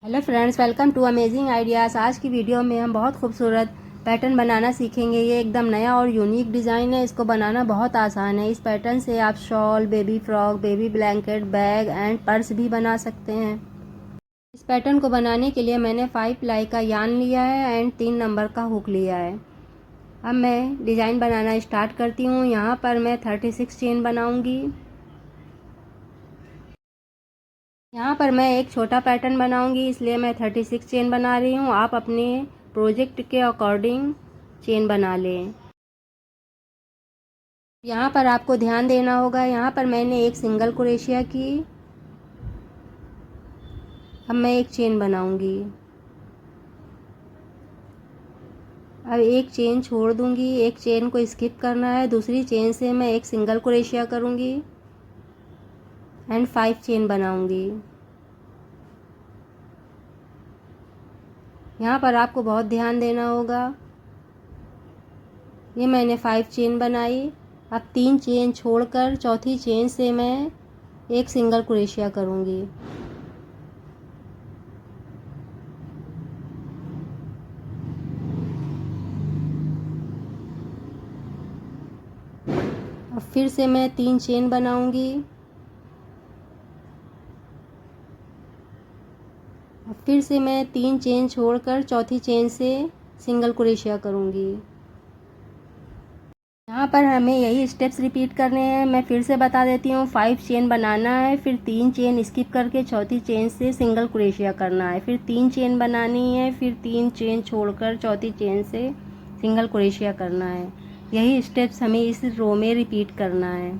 Hello friends, welcome to amazing ideas. आज की video में हम बहुत खूबसूरत पैटर्न बनाना सीखेंगे। ये एकदम नया और यूनिक डिज़ाइन है। इसको बनाना बहुत आसान है। इस पैटर्न से आप shawl, baby frock, baby blanket, bag and purse भी बना सकते हैं। इस पैटर्न को बनाने के लिए मैंने 5 प्लाई का यार्न लिया है एंड 3 नंबर का हुक लिया है। अब मैं डिज़ाइन बनाना स्टार्ट करती हूँ। यहाँ पर मैं 36 चेन बनाऊँगी। यहाँ पर मैं एक छोटा पैटर्न बनाऊंगी, इसलिए मैं 36 चेन बना रही हूँ। आप अपने प्रोजेक्ट के अकॉर्डिंग चेन बना लें। यहाँ पर आपको ध्यान देना होगा। यहाँ पर मैंने एक सिंगल क्रोशिया की। अब मैं एक चेन बनाऊंगी। अब एक चेन छोड़ दूंगी, एक चेन को स्किप करना है। दूसरी चेन से मैं एक सिंगल क्रोशिया करूंगी एंड 5 चेन बनाऊंगी। यहाँ पर आपको बहुत ध्यान देना होगा। ये मैंने 5 चेन बनाई। अब 3 चेन छोड़कर चौथी चेन से मैं एक सिंगल क्रोशिया करूंगी। अब फिर से मैं 3 चेन बनाऊंगी। अब फिर से मैं 3 चेन छोड़कर चौथी चेन से सिंगल क्रोशिया करूंगी। यहाँ पर हमें यही स्टेप्स रिपीट करने हैं। मैं फिर से बता देती हूँ। 5 चेन बनाना है, फिर 3 चेन स्किप करके चौथी चेन से सिंगल क्रोशिया करना है, फिर 3 चेन बनानी है, फिर 3 चेन छोड़कर चौथी चेन से सिंगल क्रोशिया करना है। यही स्टेप्स हमें इस रो में रिपीट करना है।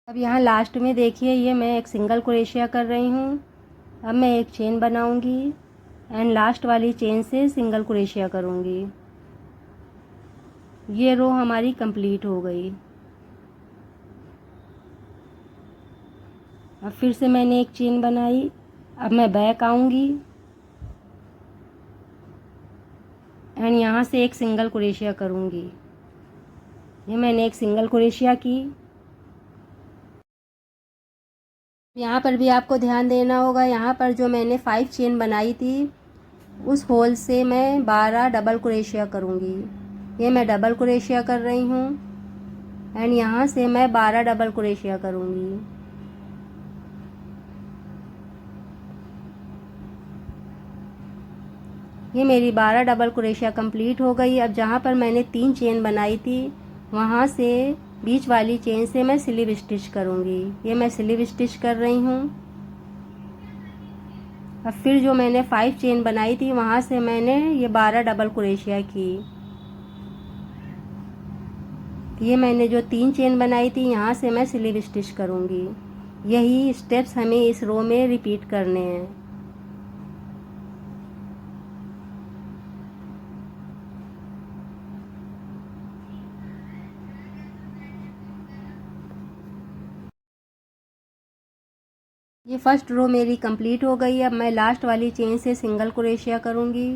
अब यहाँ लास्ट में देखिए, ये मैं एक सिंगल क्रोशिया कर रही हूँ। अब मैं एक चेन बनाऊंगी एंड लास्ट वाली चेन से सिंगल क्रोशिया करूंगी। ये रो हमारी कंप्लीट हो गई। अब फिर से मैंने एक चेन बनाई। अब मैं बैक आऊंगी एंड यहाँ से एक सिंगल क्रोशिया करूंगी। ये मैंने एक सिंगल क्रोशिया की। यहाँ पर भी आपको ध्यान देना होगा। यहाँ पर जो मैंने 5 चेन बनाई थी, उस होल से मैं 12 डबल क्रोशिया करूंगी। ये मैं डबल क्रोशिया कर रही हूँ एंड यहाँ से मैं 12 डबल क्रोशिया करूंगी। ये मेरी 12 डबल क्रोशिया कंप्लीट हो गई। अब जहाँ पर मैंने 3 चेन बनाई थी, वहाँ से बीच वाली चेन से मैं स्लीव स्टिच करूँगी। ये मैं स्लीव स्टिच कर रही हूँ। अब फिर जो मैंने 5 चेन बनाई थी, वहाँ से मैंने ये 12 डबल क्रोशिया की। ये मैंने जो 3 चेन बनाई थी, यहाँ से मैं स्लीव स्टिच करूँगी। यही स्टेप्स हमें इस रो में रिपीट करने हैं। ये फर्स्ट रो मेरी कंप्लीट हो गई। अब मैं लास्ट वाली चेन से सिंगल क्रोशिया करूँगी।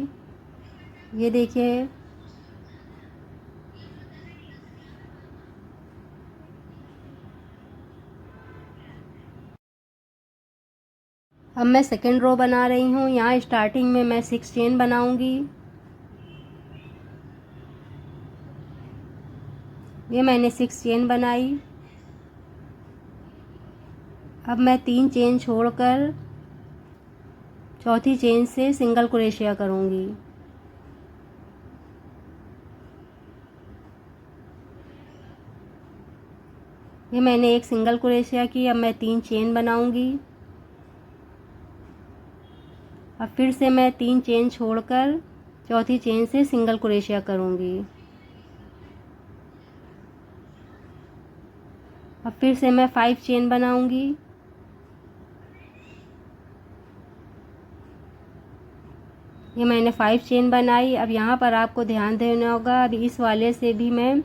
ये देखिए, अब मैं सेकेंड रो बना रही हूँ। यहाँ स्टार्टिंग में मैं 6 चेन बनाऊँगी। ये मैंने 6 चेन बनाई। अब मैं 3 चेन छोड़कर चौथी चेन से सिंगल क्रोशिया करूँगी। ये मैंने एक सिंगल क्रोशिया की। अब मैं 3 चेन बनाऊँगी। अब फिर से मैं 3 चेन छोड़कर चौथी चेन से सिंगल क्रोशिया करूँगी। अब फिर से मैं 5 चेन बनाऊँगी। ये मैंने 5 चेन बनाई। अब यहाँ पर आपको ध्यान देना होगा। अब इस वाले से भी मैं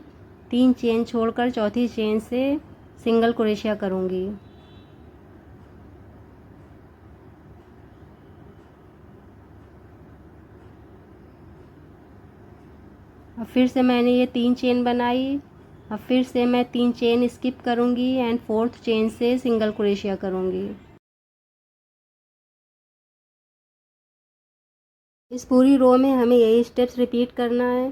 3 चेन छोड़कर चौथी चेन से सिंगल क्रोशिया करूँगी। अब फिर से मैंने ये 3 चेन बनाई। अब फिर से मैं 3 चेन स्किप करूँगी एंड 4th चेन से सिंगल क्रोशिया करूँगी। इस पूरी रो में हमें यही स्टेप्स रिपीट करना है।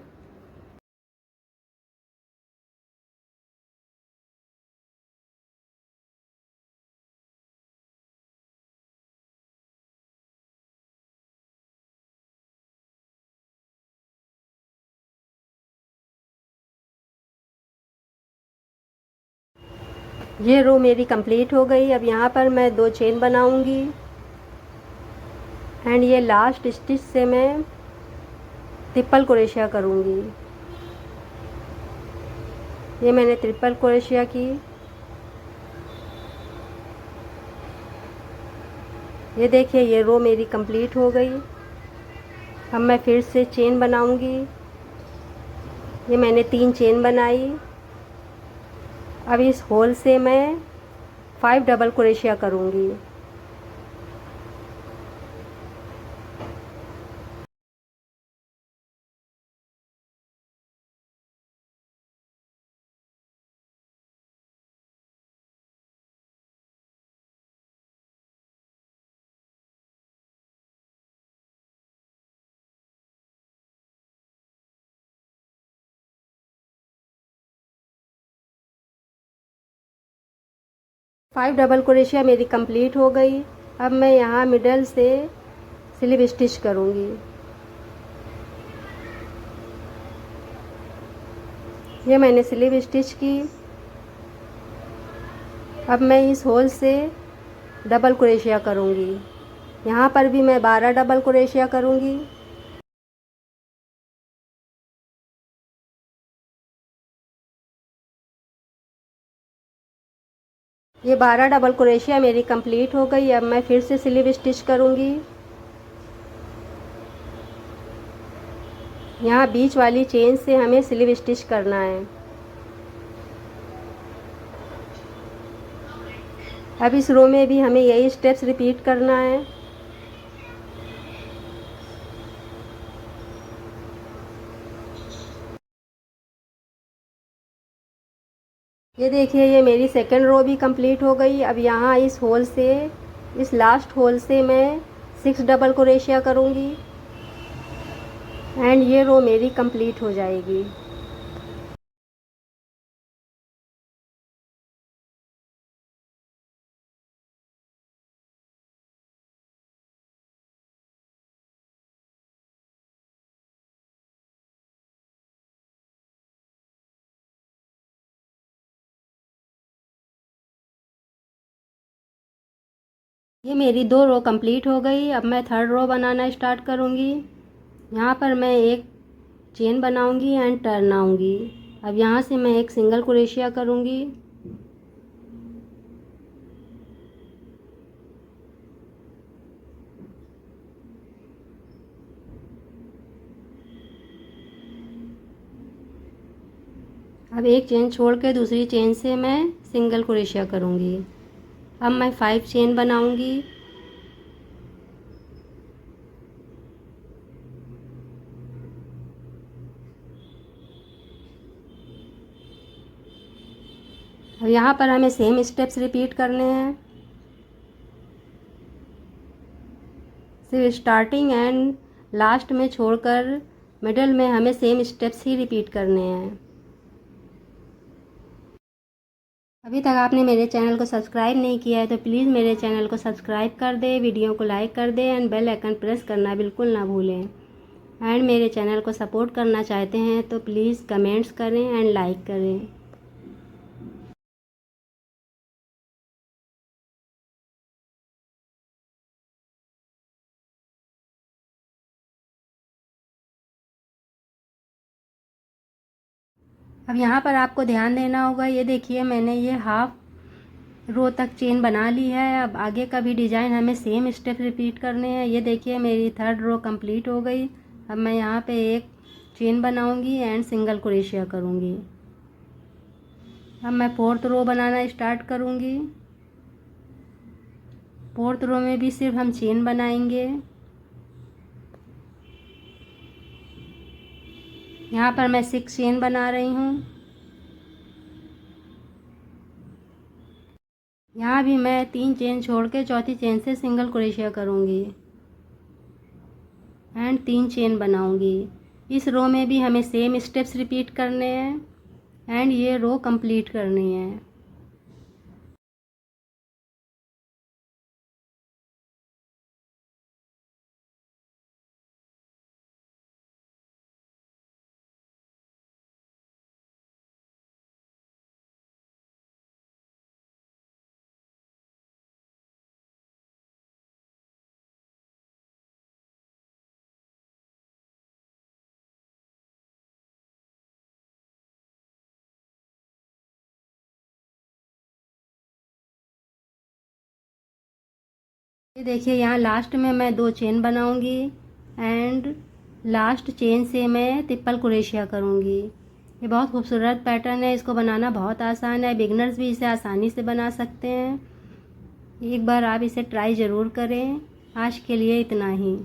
ये रो मेरी कंप्लीट हो गई। अब यहाँ पर मैं 2 चेन बनाऊंगी एंड ये लास्ट स्टिच से मैं ट्रिपल क्रोशिया करूंगी। ये मैंने ट्रिपल क्रोशिया की। ये देखिए ये रो मेरी कंप्लीट हो गई। अब मैं फिर से चेन बनाऊंगी। ये मैंने 3 चेन बनाई। अब इस होल से मैं 5 डबल क्रोशिया करूंगी। फाइव डबल क्रोशिया मेरी कंप्लीट हो गई। अब मैं यहाँ मिडल से स्लिप स्टिच करूँगी। ये मैंने स्लिप स्टिच की। अब मैं इस होल से डबल क्रोशिया करूँगी। यहाँ पर भी मैं 12 डबल क्रोशिया करूँगी। ये 12 डबल क्रोशिया मेरी कंप्लीट हो गई। अब मैं फिर से स्लिप स्टिच करूँगी। यहाँ बीच वाली चेन से हमें स्लिप स्टिच करना है। अब इस रो में भी हमें यही स्टेप्स रिपीट करना है। ये देखिए ये मेरी सेकंड रो भी कंप्लीट हो गई। अब यहाँ इस होल से, इस लास्ट होल से मैं 6 डबल क्रोशिया करूँगी एंड ये रो मेरी कंप्लीट हो जाएगी। ये मेरी 2 रो कंप्लीट हो गई। अब मैं थर्ड रो बनाना स्टार्ट करूँगी। यहाँ पर मैं एक चेन बनाऊँगी एंड टर्न आऊँगी। अब यहाँ से मैं एक सिंगल क्रोशिया करूँगी। अब एक चेन छोड़ के दूसरी चेन से मैं सिंगल क्रोशिया करूँगी। अब मैं 5 चेन बनाऊँगी। अब यहाँ पर हमें सेम स्टेप्स रिपीट करने हैं। सिर्फ स्टार्टिंग एंड लास्ट में छोड़कर मिडल में हमें सेम स्टेप्स ही रिपीट करने हैं। अभी तक आपने मेरे चैनल को सब्सक्राइब नहीं किया है तो प्लीज़ मेरे चैनल को सब्सक्राइब कर दें, वीडियो को लाइक कर दें एंड बेल आइकन प्रेस करना बिल्कुल ना भूलें। एंड मेरे चैनल को सपोर्ट करना चाहते हैं तो प्लीज़ कमेंट्स करें एंड लाइक करें। अब यहाँ पर आपको ध्यान देना होगा। ये देखिए मैंने ये हाफ रो तक चेन बना ली है। अब आगे का भी डिज़ाइन हमें सेम स्टेप रिपीट करने हैं। ये देखिए मेरी थर्ड रो कंप्लीट हो गई। अब मैं यहाँ पे एक चेन बनाऊंगी एंड सिंगल क्रोशिया करूँगी। अब मैं फोर्थ रो बनाना स्टार्ट करूँगी। फोर्थ रो में भी सिर्फ हम चेन बनाएंगे। यहाँ पर मैं 6 चेन बना रही हूँ। यहाँ भी मैं 3 चेन छोड़ के चौथी चेन से सिंगल क्रोशिया करूँगी। एंड 3 चेन बनाऊंगी। इस रो में भी हमें सेम स्टेप्स रिपीट करने हैं एंड ये रो कंप्लीट करनी है। ये देखिए यहाँ लास्ट में मैं 2 चेन बनाऊंगी एंड लास्ट चेन से मैं ट्रिपल क्रोशिया करूँगी। ये बहुत खूबसूरत पैटर्न है, इसको बनाना बहुत आसान है, बिगनर्स भी इसे आसानी से बना सकते हैं। एक बार आप इसे ट्राई ज़रूर करें। आज के लिए इतना ही।